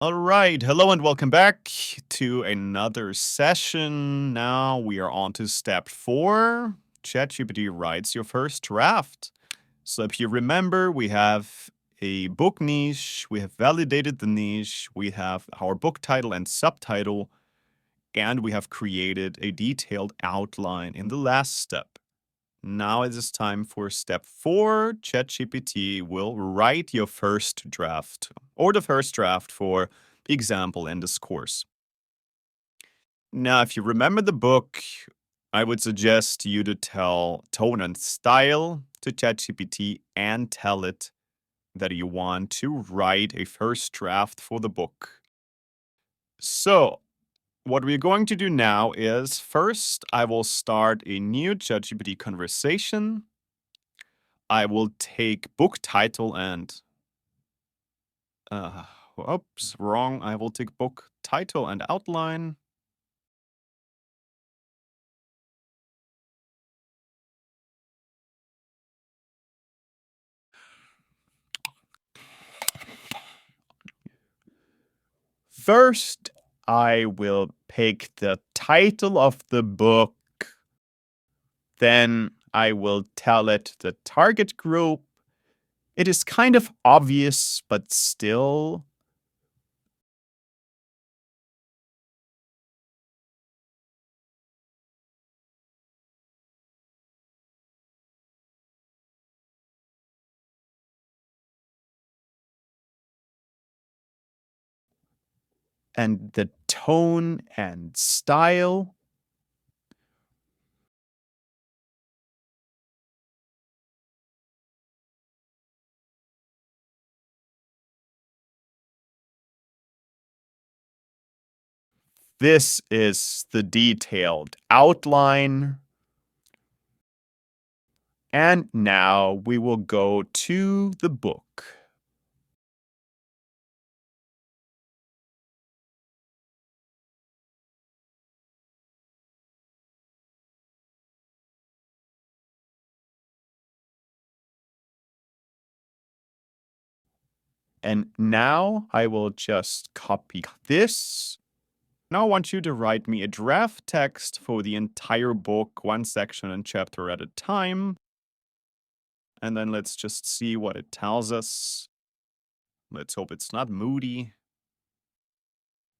All right. Hello and welcome back to another session. Now we are on to step 4. ChatGPT writes your first draft. So if you remember, we have a book niche, we have validated the niche, we have our book title and subtitle, and we have created a detailed outline in the last step. Now it is time for step 4. ChatGPT will write your first draft, or the first draft for example in this course. Now, if you remember the book, I would suggest you to tell tone and style to ChatGPT and tell it that you want to write a first draft for the book. So, what we're going to do now is first, I will start a new ChatGPT conversation. I will take book title and oops, wrong. I will take book title and outline. First, I will pick the title of the book. Then I will tell it the target group. It is kind of obvious, but still. And the tone and style. This is the detailed outline. And now we will go to the book. And now I will just copy this. Now I want you to write me a draft text for the entire book, one section and chapter at a time. And then let's just see what it tells us. Let's hope it's not moody.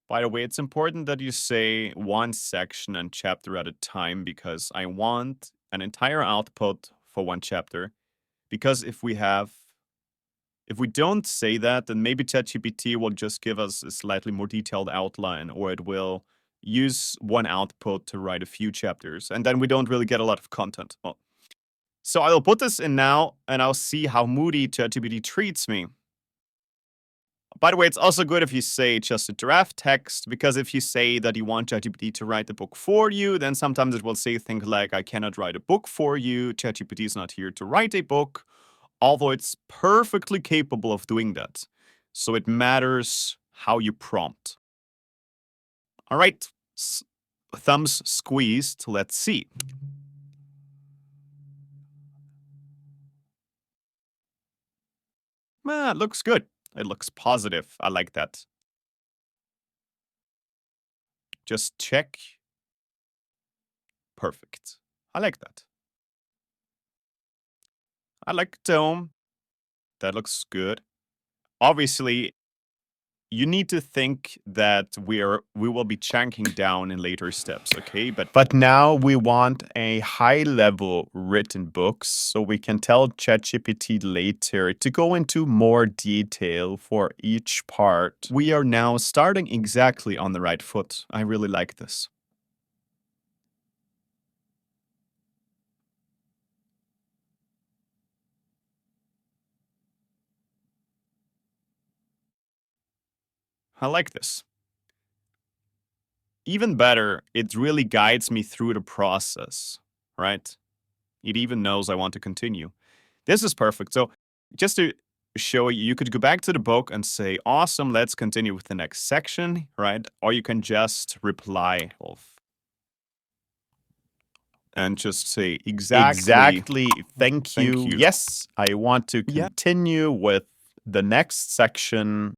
By the way, it's important that you say one section and chapter at a time because I want an entire output for one chapter. Because if we don't say that, then maybe ChatGPT will just give us a slightly more detailed outline, or it will use one output to write a few chapters, and then we don't really get a lot of content. Well, so I'll put this in now, and I'll see how moody ChatGPT treats me. By the way, it's also good if you say just a draft text, because if you say that you want ChatGPT to write the book for you, then sometimes it will say things like, I cannot write a book for you, ChatGPT is not here to write a book, although it's perfectly capable of doing that. So it matters how you prompt. All right, thumbs squeezed, let's see. It looks good. It looks positive. I like that. Just check. Perfect. I like that. I like dome. That looks good. Obviously, you need to think that we will be chunking down in later steps, okay? But now we want a high-level written book, so we can tell ChatGPT later to go into more detail for each part. We are now starting exactly on the right foot. I really like this. I like this. Even better, it really guides me through the process, right? It even knows I want to continue. This is perfect. So just to show you, you could go back to the book and say, awesome, let's continue with the next section, right? Or you can just reply and just say, exactly, thank you. Yes, I want to continue with the next section.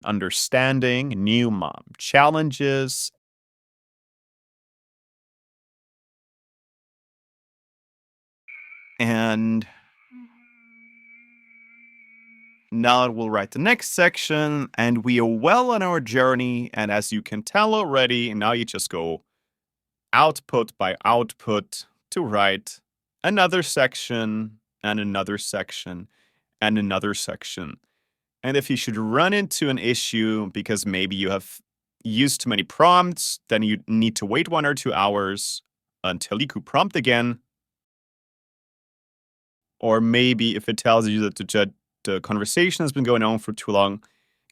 understanding new challenges. And now it will write the next section, and we are well on our journey. And as you can tell already, now you just go output by output to write another section and another section and another section. And if you should run into an issue because maybe you have used too many prompts, then you need to wait 1 or 2 hours until you could prompt again. Or maybe if it tells you that the conversation has been going on for too long,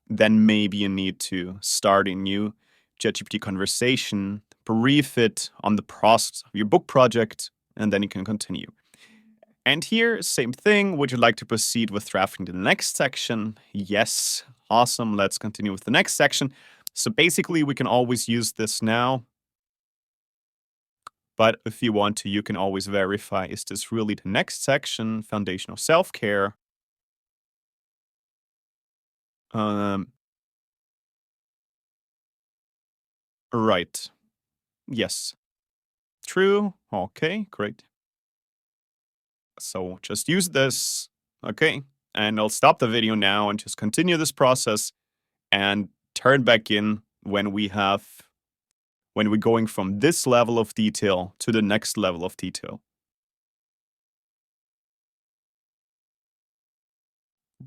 then maybe you need to start a new ChatGPT conversation, brief it on the process of your book project, and then you can continue. And here, same thing. Would you like to proceed with drafting the next section? Yes. Awesome. Let's continue with the next section. So basically, we can always use this now. But if you want to, you can always verify, is this really the next section, foundational self-care? Right. Yes. True. Okay, great. So just use this. Okay. And I'll stop the video now and just continue this process and turn back in when we're going from this level of detail to the next level of detail.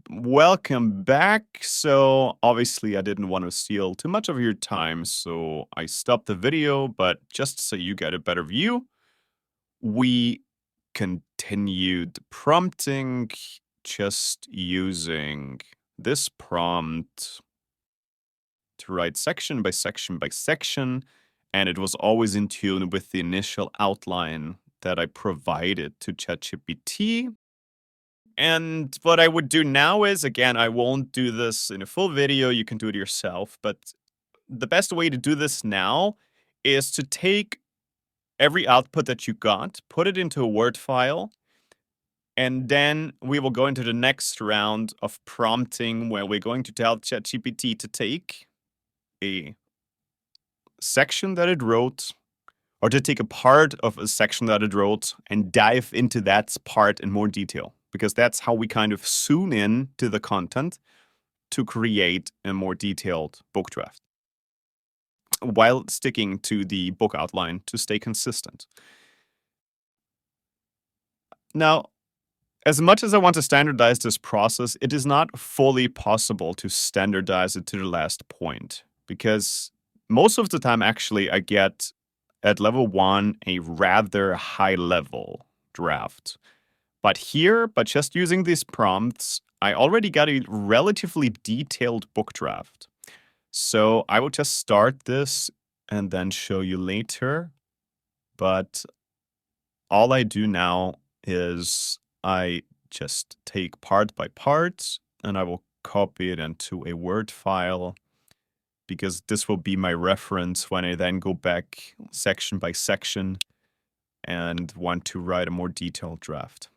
Welcome back. So obviously I didn't want to steal too much of your time, so I stopped the video, but just so you get a better view, we continued prompting just using this prompt to write section by section by section, and it was always in tune with the initial outline that I provided to ChatGPT. And what I would do now is, again, I won't do this in a full video, you can do it yourself, but the best way to do this now is to take every output that you got, put it into a Word file, and then we will go into the next round of prompting where we're going to tell ChatGPT to take a section that it wrote, or to take a part of a section that it wrote and dive into that part in more detail, because that's how we kind of zoom in to the content to create a more detailed book draft while sticking to the book outline to stay consistent. Now, as much as I want to standardize this process, it is not fully possible to standardize it to the last point, because most of the time, actually, I get at level 1 a rather high level draft. But here, by just using these prompts, I already got a relatively detailed book draft. So I will just start this and then show you later. But all I do now is I just take part by part and I will copy it into a Word file, because this will be my reference when I then go back section by section and want to write a more detailed draft.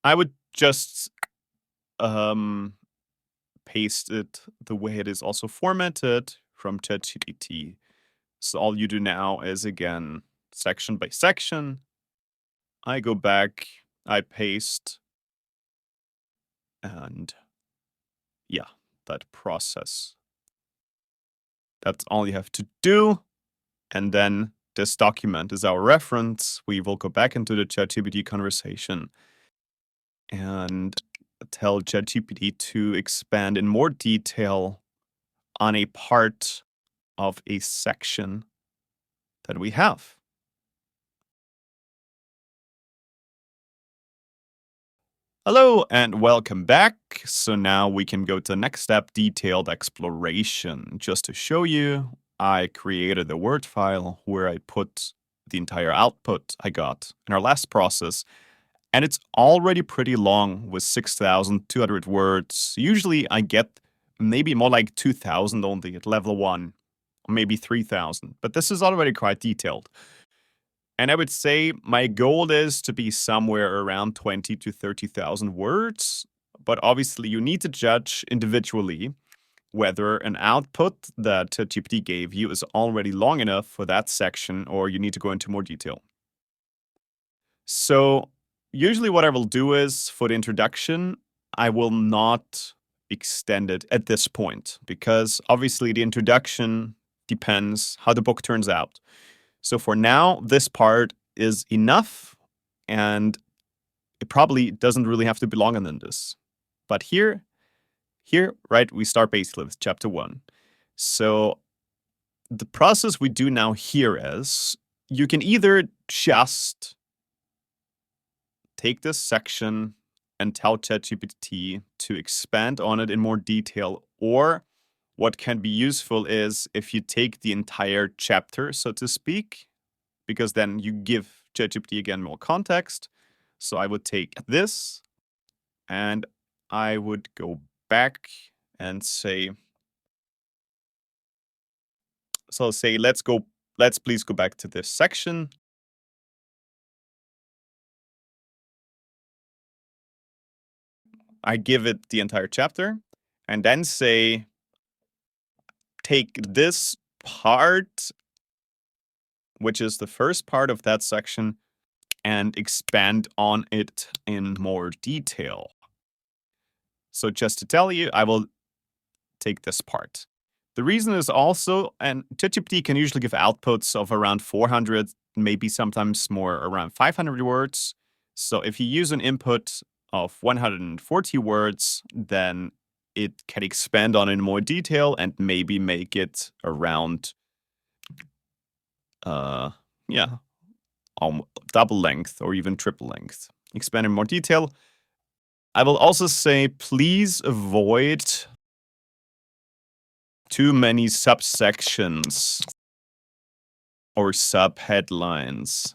I would just paste it the way it is also formatted from ChatGPT. So all you do now is, again, section by section, I go back, I paste, and yeah, that process. That's all you have to do. And then this document is our reference. We will go back into the ChatGPT conversation and tell ChatGPT to expand in more detail on a part of a section that we have. Hello and welcome back. So now we can go to the next step, detailed exploration. Just to show you, I created a Word file where I put the entire output I got in our last process. And it's already pretty long with 6,200 words. Usually I get maybe more like 2,000 only at level 1, or maybe 3,000. But this is already quite detailed. And I would say my goal is to be somewhere around 20 to 30,000 words. but obviously you need to judge individually whether an output that ChatGPT gave you is already long enough for that section or you need to go into more detail. So usually what I will do is for the introduction, I will not extend it at this point because obviously the introduction depends how the book turns out. So for now, this part is enough and it probably doesn't really have to be longer than this. But here, right, we start basically with chapter 1. So the process we do now here is you can either just take this section and tell ChatGPT to expand on it in more detail, or what can be useful is if you take the entire chapter, so to speak, because then you give ChatGPT again more context. So I would take this and I would go back and say, so I'll say, let's please go back to this section. I give it the entire chapter and then say, take this part, which is the first part of that section, and expand on it in more detail. So just to tell you, I will take this part. The reason is also, and ChatGPT can usually give outputs of around 400, maybe sometimes more, around 500 words. So if you use an input of 140 words, then it can expand on it in more detail and maybe make it around, double length or even triple length. Expand in more detail. I will also say, please avoid too many subsections or subheadlines.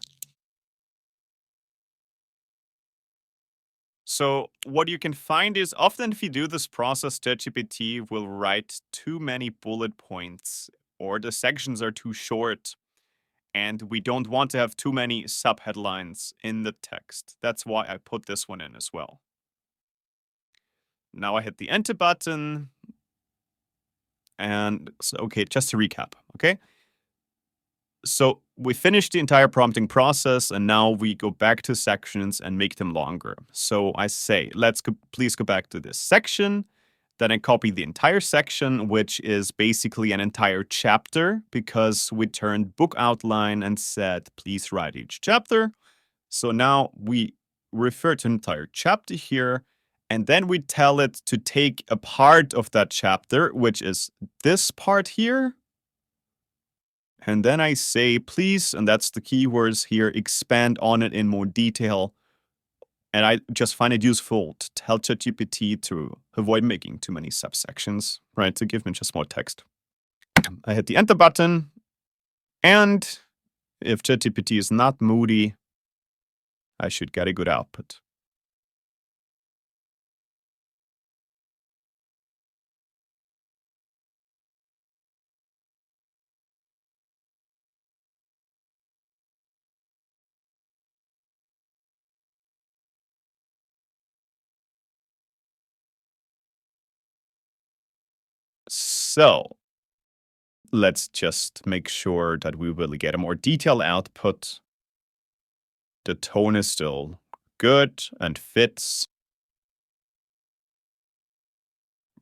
So what you can find is often if you do this process, ChatGPT will write too many bullet points or the sections are too short and we don't want to have too many subheadlines in the text. That's why I put this one in as well. Now I hit the enter button. And so, okay, just to recap, okay? So we finished the entire prompting process and now we go back to sections and make them longer. So I say, please go back to this section. Then I copy the entire section, which is basically an entire chapter because we turned book outline and said, please write each chapter. So now we refer to an entire chapter here. And then we tell it to take a part of that chapter, which is this part here. And then I say, please, and that's the keywords here, expand on it in more detail. And I just find it useful to tell ChatGPT to avoid making too many subsections, right? To give me just more text. I hit the enter button. And if ChatGPT is not moody, I should get a good output. So let's just make sure that we really get a more detailed output. The tone is still good and fits.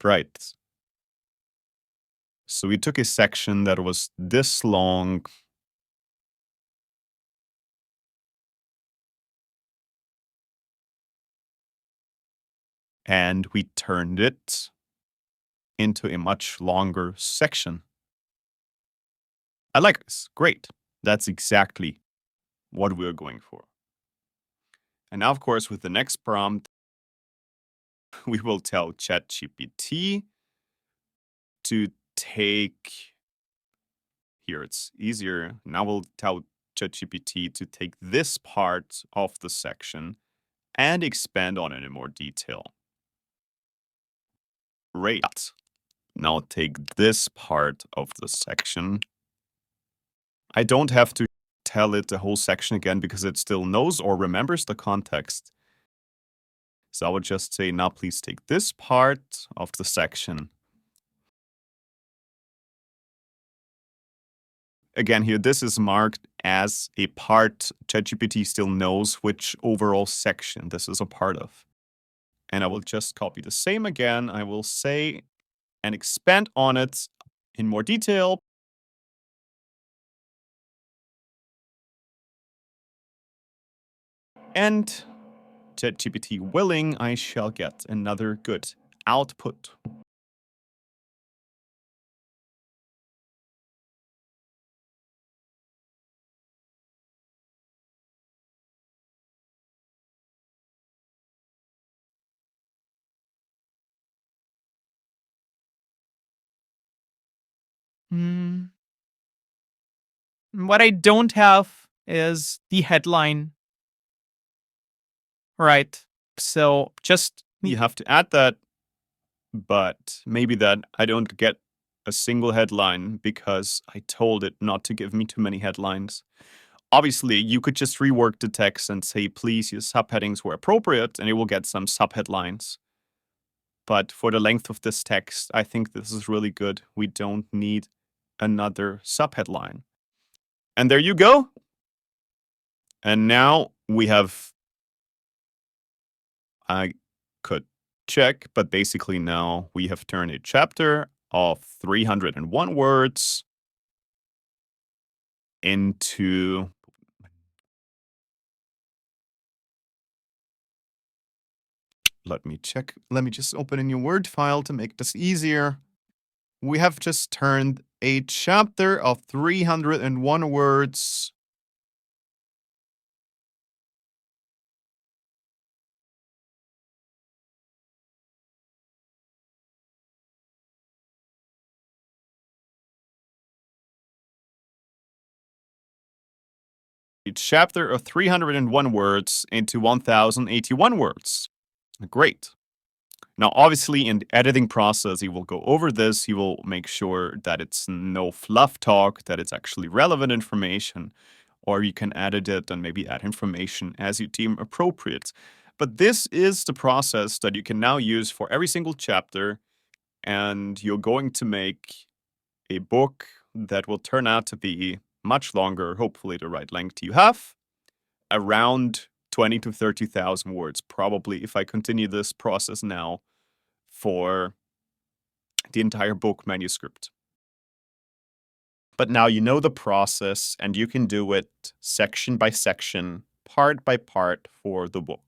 Right. So we took a section that was this long. And we turned it into a much longer section. I like this. Great. That's exactly what we're going for. And now, of course, with the next prompt, we will tell ChatGPT to take, here it's easier. Now we'll tell ChatGPT to take this part of the section and expand on it in more detail. Great. Now take this part of the section. I don't have to tell it the whole section again because it still knows or remembers the context. So I would just say, now please take this part of the section. Again, here, this is marked as a part. ChatGPT still knows which overall section this is a part of. And I will just copy the same again. I will say and expand on it in more detail. And ChatGPT willing, I shall get another good output. What I don't have is the headline. Right. So just You have to add that, but maybe that I don't get a single headline because I told it not to give me too many headlines. Obviously, you could just rework the text and say, please use subheadings where appropriate, and it will get some subheadlines. But for the length of this text, I think this is really good. We don't need another subheadline. And there you go. And now we have, I could check, but basically now we have turned a chapter of 301 words into, let me check. Let me just open a new Word file to make this easier. We have just turned a chapter of 301 words into 1081 words. Great. Now, obviously, in the editing process, he will go over this. He will make sure that it's no fluff talk, that it's actually relevant information, or you can edit it and maybe add information as you deem appropriate. But this is the process that you can now use for every single chapter, and you're going to make a book that will turn out to be much longer, hopefully the right length you have, around 20 to 30,000 words, probably, if I continue this process now for the entire book manuscript. But now you know the process and you can do it section by section, part by part for the book.